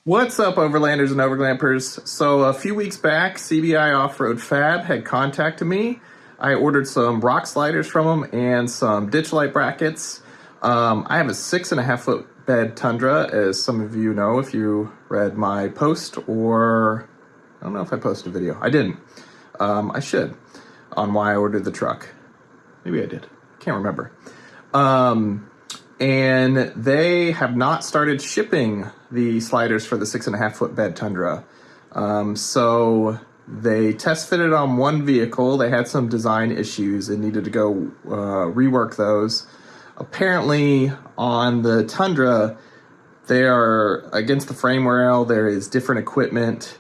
What's up, Overlanders and Overglampers? So a few weeks back, CBI Offroad Fab had contacted me. I ordered some rock sliders from them and some ditch light brackets. I have a 6.5 foot bed Tundra, as some of you know if you read my post, or I don't know if I posted a video. I didn't. I should, on why I ordered the truck. Maybe I did. Can't remember. And they have not started shipping the sliders for the 6.5 foot bed Tundra. So they test fitted on one vehicle. They had some design issues and needed to go rework those. Apparently on the Tundra, they are against the frame rail. There is different equipment,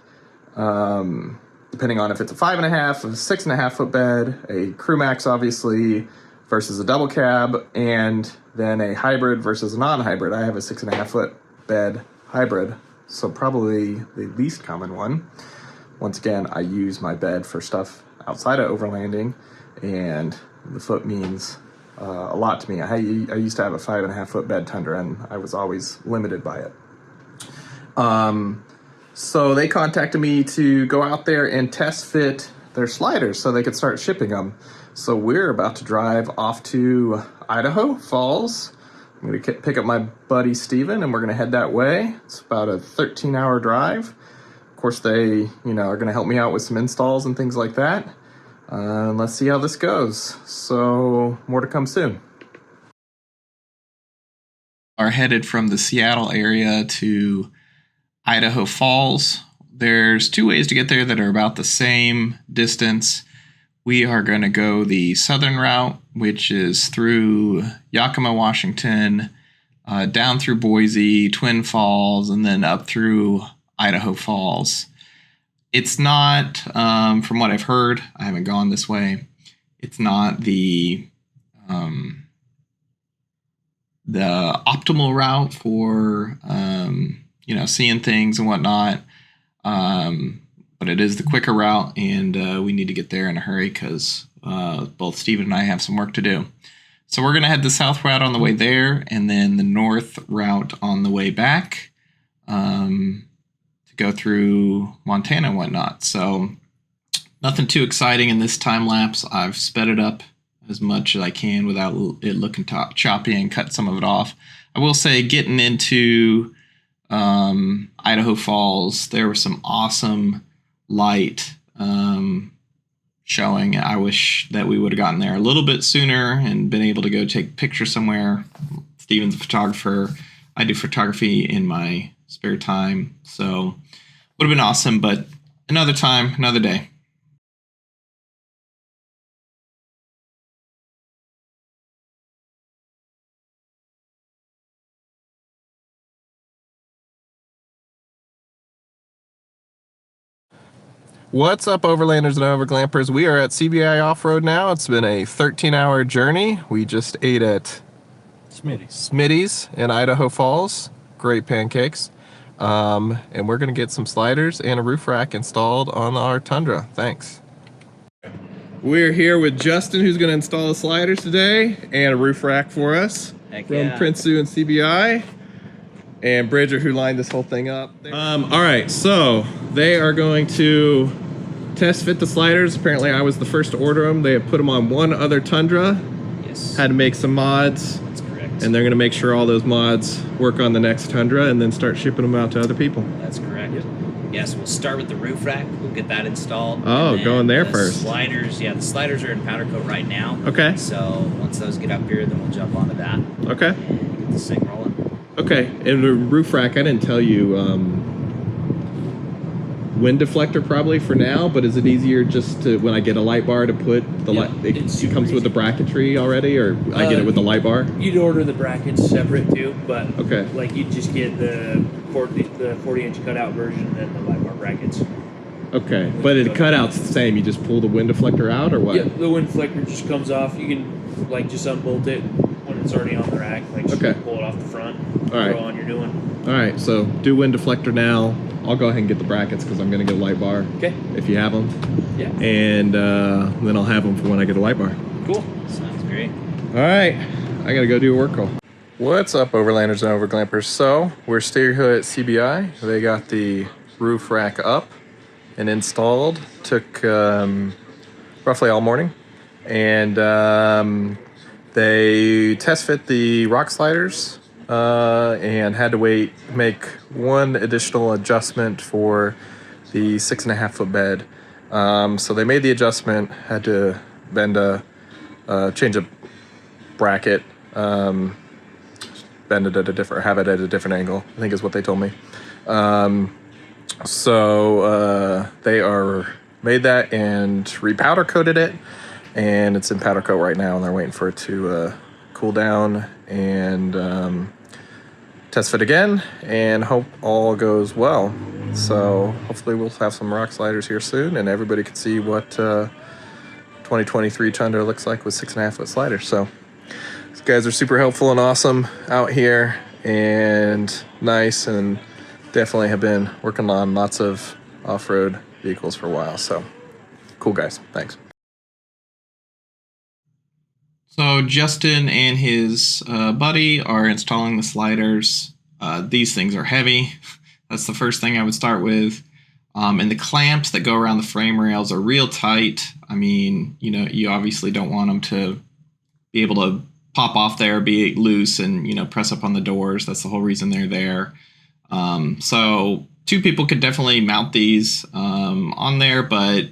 depending on if it's a 5.5, a 6.5 foot bed, a crew max obviously, versus a double cab, and then a hybrid versus a non-hybrid. I have a 6.5 foot bed hybrid, so probably the least common one. Once again, I use my bed for stuff outside of overlanding, and the foot means a lot to me. I used to have a 5.5 foot bed Tundra, and I was always limited by it. So they contacted me to go out there and test fit their sliders so they could start shipping them. So we're about to drive off to Idaho Falls. I'm going to pick up my buddy Steven, and we're going to head that way. It's about a 13-hour drive. Of course, they, are going to help me out with some installs and things like that. Let's see how this goes. So more to come soon. Are headed from the Seattle area to Idaho Falls. There's two ways to get there that are about the same distance. We are going to go the southern route, which is through Yakima, Washington, down through Boise, Twin Falls, and then up through Idaho Falls. It's not, from what I've heard, I haven't gone this way, it's not the optimal route for, seeing things and whatnot. But it is the quicker route, and we need to get there in a hurry because both Steven and I have some work to do. So we're going to head the south route on the way there, and then the north route on the way back to go through Montana and whatnot. So nothing too exciting in this time lapse. I've sped it up as much as I can without it looking choppy and cut some of it off. I will say, getting into Idaho Falls, there were some awesome light showing. I wish that we would have gotten there a little bit sooner and been able to go take pictures somewhere. Steven's a photographer. I do photography in my spare time, so would have been awesome, but another time, another day. What's up, Overlanders and Overglampers? We are at CBI Offroad now. It's been a 13-hour journey. We just ate at Smitty's in Idaho Falls. Great pancakes. And we're going to get some sliders and a roof rack installed on our Tundra. Thanks. We're here with Justin, who's going to install the sliders today and a roof rack for us. Heck from yeah. Prince Sue and CBI. And Bridger, who lined this whole thing up. All right, so they are going to test fit the sliders. Apparently I was the first to order them. They have put them on one other Tundra. Yes. Had to make some mods. That's correct. And they're going to make sure all those mods work on the next Tundra and then start shipping them out to other people. That's correct. Yes, we'll start with the roof rack. We'll get that installed. Oh, going there first. Sliders, yeah, the sliders are in powder coat right now. Okay. So once those get up here, then we'll jump onto that. Okay. And get this thing rolling. Okay, and the roof rack, I didn't tell you, wind deflector probably for now, but is it easier just to, when I get a light bar, to put the light, it comes with the bracketry already, or I get it with the light bar? You'd order the brackets separate too, but okay, like you'd just get the 40-inch cutout version and then the light bar brackets. Okay, but the cutout's the same, you just pull the wind deflector out, or what? Yeah, the wind deflector just comes off. You can like just unbolt it when it's already on the rack, like just pull it off the front, all right, throw on your new one. All right, so do wind deflector now. I'll go ahead and get the brackets because I'm going to get a light bar. Okay. If you have them. Yeah. And then I'll have them for when I get a light bar. Cool. Sounds great. All right, I got to go do a work call. What's up, Overlanders and Overglampers? So, we're still here at CBI. They got the roof rack up and installed. Took roughly all morning. And they test fit the rock sliders and had to make one additional adjustment for the 6.5 foot bed. So they made the adjustment, had to change a bracket, bend it have it at a different angle, I think is what they told me. So they made that and repowder coated it, and it's in powder coat right now, and they're waiting for it to cool down and test fit again, and hope all goes well. So hopefully we'll have some rock sliders here soon, and everybody can see what 2023 Tundra looks like with 6.5 foot sliders. So these guys are super helpful and awesome out here, and nice, and definitely have been working on lots of off-road vehicles for a while. So cool guys. Thanks. So Justin and his buddy are installing the sliders. These things are heavy. That's the first thing I would start with. And the clamps that go around the frame rails are real tight. I mean, you obviously don't want them to be able to pop off there, be loose, and, press up on the doors. That's the whole reason they're there. So 2 people could definitely mount these on there, but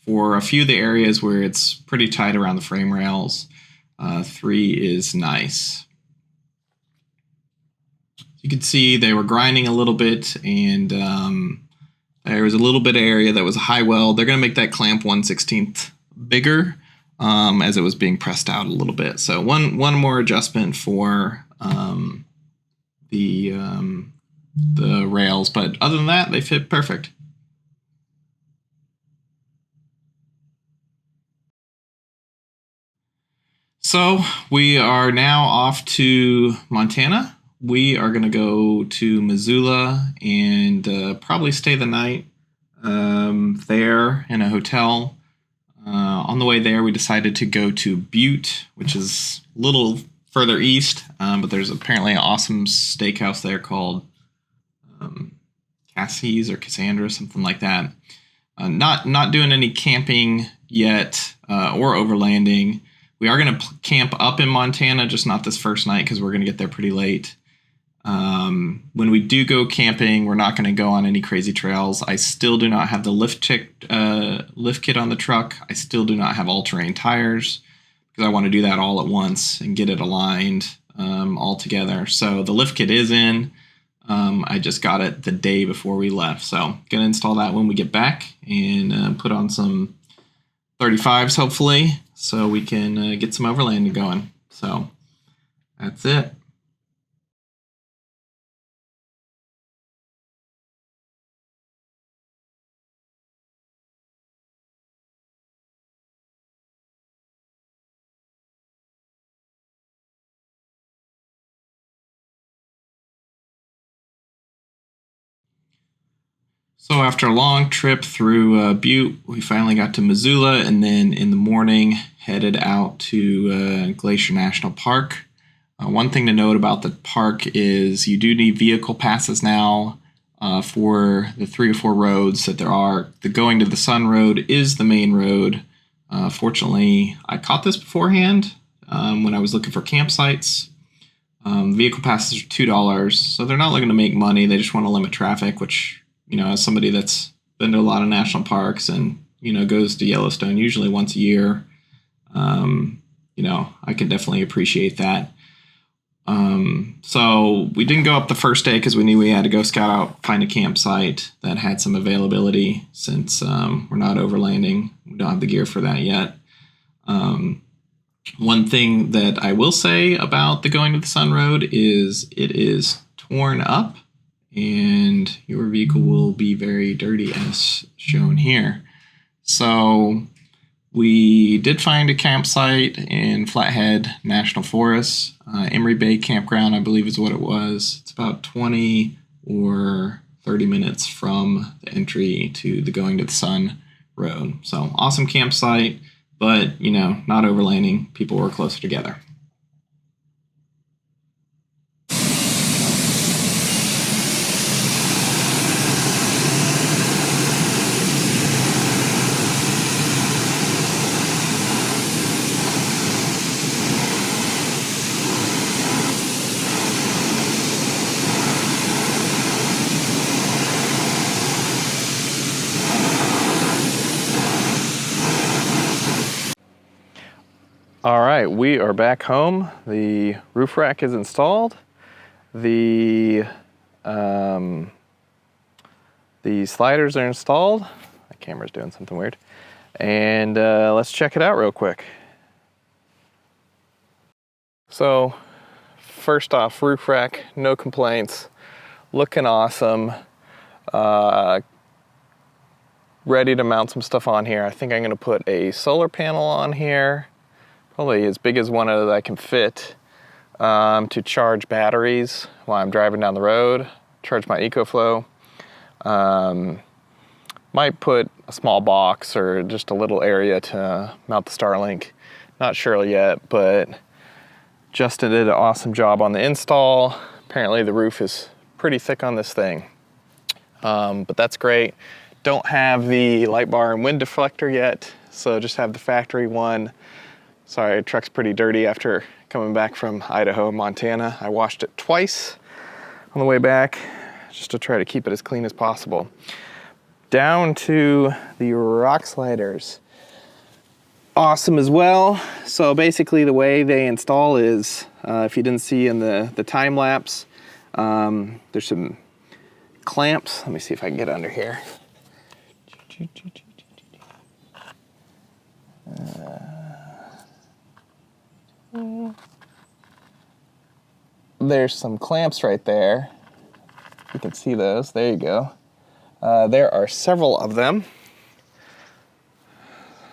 for a few of the areas where it's pretty tight around the frame rails, 3 is nice. You can see they were grinding a little bit, and there was a little bit of area that was a high weld. They're going to make that clamp 1/16 bigger as it was being pressed out a little bit. So one more adjustment for the rails, but other than that, they fit perfect. So we are now off to Montana. We are going to go to Missoula and probably stay the night there in a hotel. On the way there, we decided to go to Butte, which is a little further east, but there's apparently an awesome steakhouse there called Cassie's or Cassandra, something like that. Not doing any camping yet or overlanding. We are going to camp up in Montana, just not this first night because we're going to get there pretty late. When we do go camping, we're not going to go on any crazy trails. I still do not have the lift kit on the truck. I still do not have all-terrain tires because I want to do that all at once and get it aligned all together. So the lift kit is in. I just got it the day before we left. So going to install that when we get back and put on some 35s hopefully so we can get some overlanding going. So that's it. So after a long trip through Butte, we finally got to Missoula, and then in the morning headed out to Glacier National Park. One thing to note about the park is you do need vehicle passes now for the 3 or 4 roads that there are. The Going to the Sun Road is the main road. Fortunately, I caught this beforehand when I was looking for campsites. Vehicle passes are $2, so they're not looking to make money. They just want to limit traffic, which, as somebody that's been to a lot of national parks and, goes to Yellowstone usually once a year, I can definitely appreciate that. So we didn't go up the first day because we knew we had to go scout out, find a campsite that had some availability since we're not overlanding. We don't have the gear for that yet. One thing that I will say about the Going to the Sun Road is it is torn up and your vehicle will be very dirty as shown here. So we did find a campsite in Flathead National Forest. Emery Bay Campground, I believe is what it was. It's about 20 or 30 minutes from the entry to the Going to the Sun Road. So awesome campsite, but, not overlanding. People were closer together. All right, we are back home. The roof rack is installed. The sliders are installed. My camera's doing something weird. And let's check it out real quick. So, first off, roof rack, no complaints. Looking awesome. Ready to mount some stuff on here. I think I'm gonna put a solar panel on here. Probably as big as one that I can fit to charge batteries while I'm driving down the road, charge my EcoFlow. Might put a small box or just a little area to mount the Starlink. Not sure yet, but Justin did an awesome job on the install. Apparently the roof is pretty thick on this thing, but that's great. Don't have the light bar and wind deflector yet, so just have the factory one. Sorry, truck's pretty dirty after coming back from Idaho and Montana. I washed it twice on the way back just to try to keep it as clean as possible. Down to the rock sliders. Awesome as well. So basically the way they install is, if you didn't see in the time lapse, there's some clamps. Let me see if I can get under here. There's some clamps right there. You can see those. There you go. There are several of them.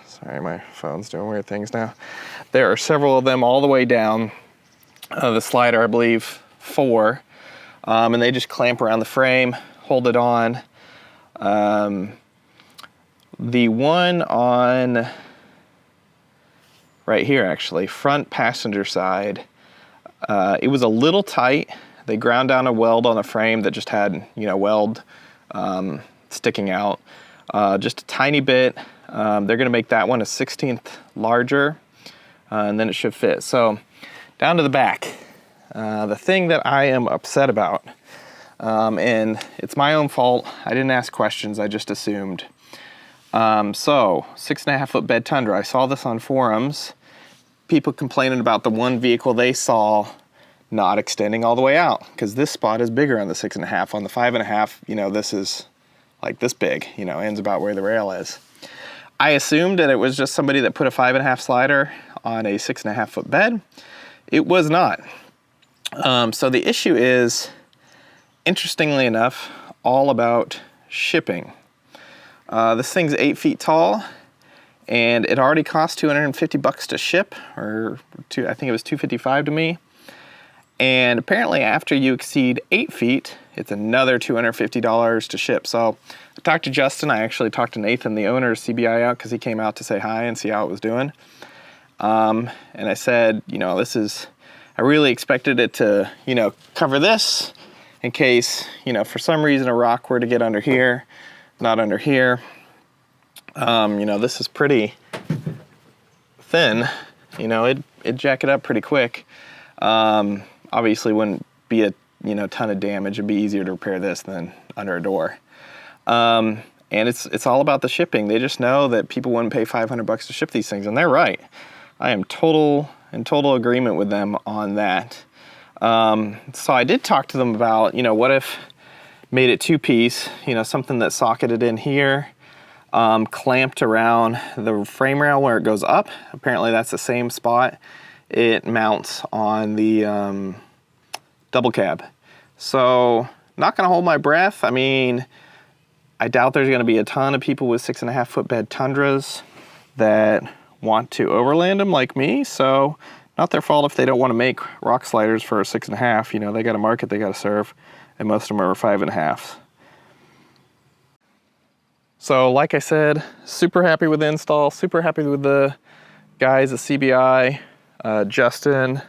Sorry, my phone's doing weird things now. There are several of them all the way down the slider, I believe 4. And they just clamp around the frame, hold it on. The one on right here, actually, front passenger side, it was a little tight. They ground down a weld on the frame that just had, weld sticking out just a tiny bit. They're gonna make that one a 1/16 larger, and then it should fit. So down to the back, the thing that I am upset about, and it's my own fault, I didn't ask questions, I just assumed. So 6.5 foot bed Tundra, I saw this on forums, people complaining about the one vehicle they saw not extending all the way out, because this spot is bigger on the 6.5. On the 5.5, this is like this big, ends about where the rail is. I assumed that it was just somebody that put a 5.5 slider on a 6.5 foot bed. It was not. So the issue is, interestingly enough, all about shipping. This thing's 8 feet tall, and it already cost $250 to ship, or I think it was $255 to me. And apparently after you exceed 8 feet, it's another $250 to ship. So I talked to Justin. I actually talked to Nathan, the owner of CBI, out because he came out to say hi and see how it was doing. And I said, I really expected it to, cover this in case, for some reason a rock were to get under here, not under here. This is pretty thin. It'd jack it up pretty quick. Obviously wouldn't be a ton of damage. It'd be easier to repair this than under a door. And it's all about the shipping. They just know that people wouldn't pay $500 to ship these things, and they're right. I am in total agreement with them on that. So I did talk to them about, what if made it 2-piece, something that socketed in here, clamped around the frame rail where it goes up. Apparently that's the same spot it mounts on the double cab. So not gonna hold my breath. I mean, I doubt there's gonna be a ton of people with 6.5 foot bed Tundras that want to overland them like me. So not their fault if they don't want to make rock sliders for a 6.5. They got a market they got to serve, and most of them are 5.5s. So like I said, super happy with the install, super happy with the guys at CBI. Justin,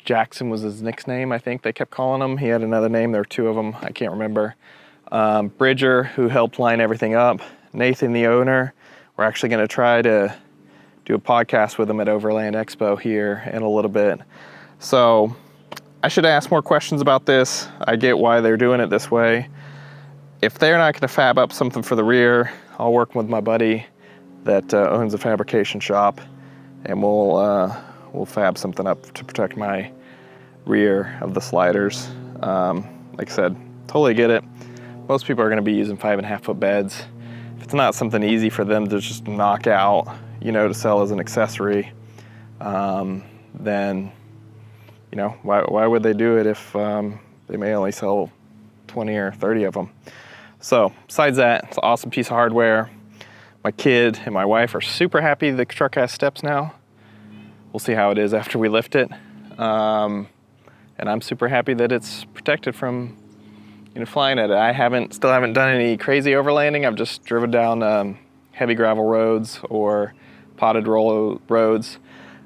Jackson was his nickname, I think they kept calling him. He had another name, there were 2 of them, I can't remember. Bridger, who helped line everything up. Nathan, the owner. We're actually gonna try to do a podcast with him at Overland Expo here in a little bit. So I should ask more questions about this. I get why they're doing it this way. If they're not gonna fab up something for the rear, I'll work with my buddy that owns a fabrication shop, and we'll fab something up to protect my rear of the sliders. Like I said, totally get it. Most people are going to be using 5.5 foot beds. If it's not something easy for them to just knock out, you know, to sell as an accessory, then, you know, why would they do it if they may only sell 20 or 30 of them? So besides that, it's an awesome piece of hardware. My kid and my wife are super happy the truck has steps now. We'll see how it is after we lift it. And I'm super happy that it's protected from, you know, flying at it. Still haven't done any crazy overlanding. I've just driven down heavy gravel roads or potted roads.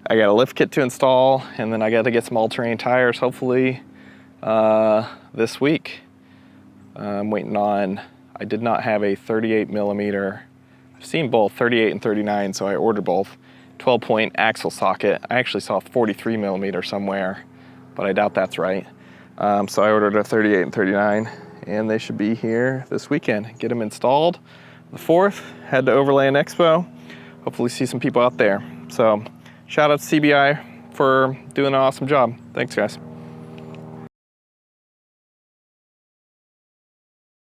I got a lift kit to install, and then I got to get some all-terrain tires hopefully this week. I'm waiting on, I did not have a 38 millimeter. I've seen both 38 and 39, so I ordered both. 12-point axle socket. I actually saw 43 millimeter somewhere, but I doubt that's right. So I ordered a 38 and 39, and they should be here this weekend. Get them installed. The 4th, head to Overland Expo. Hopefully see some people out there. So shout out to CBI for doing an awesome job. Thanks, guys.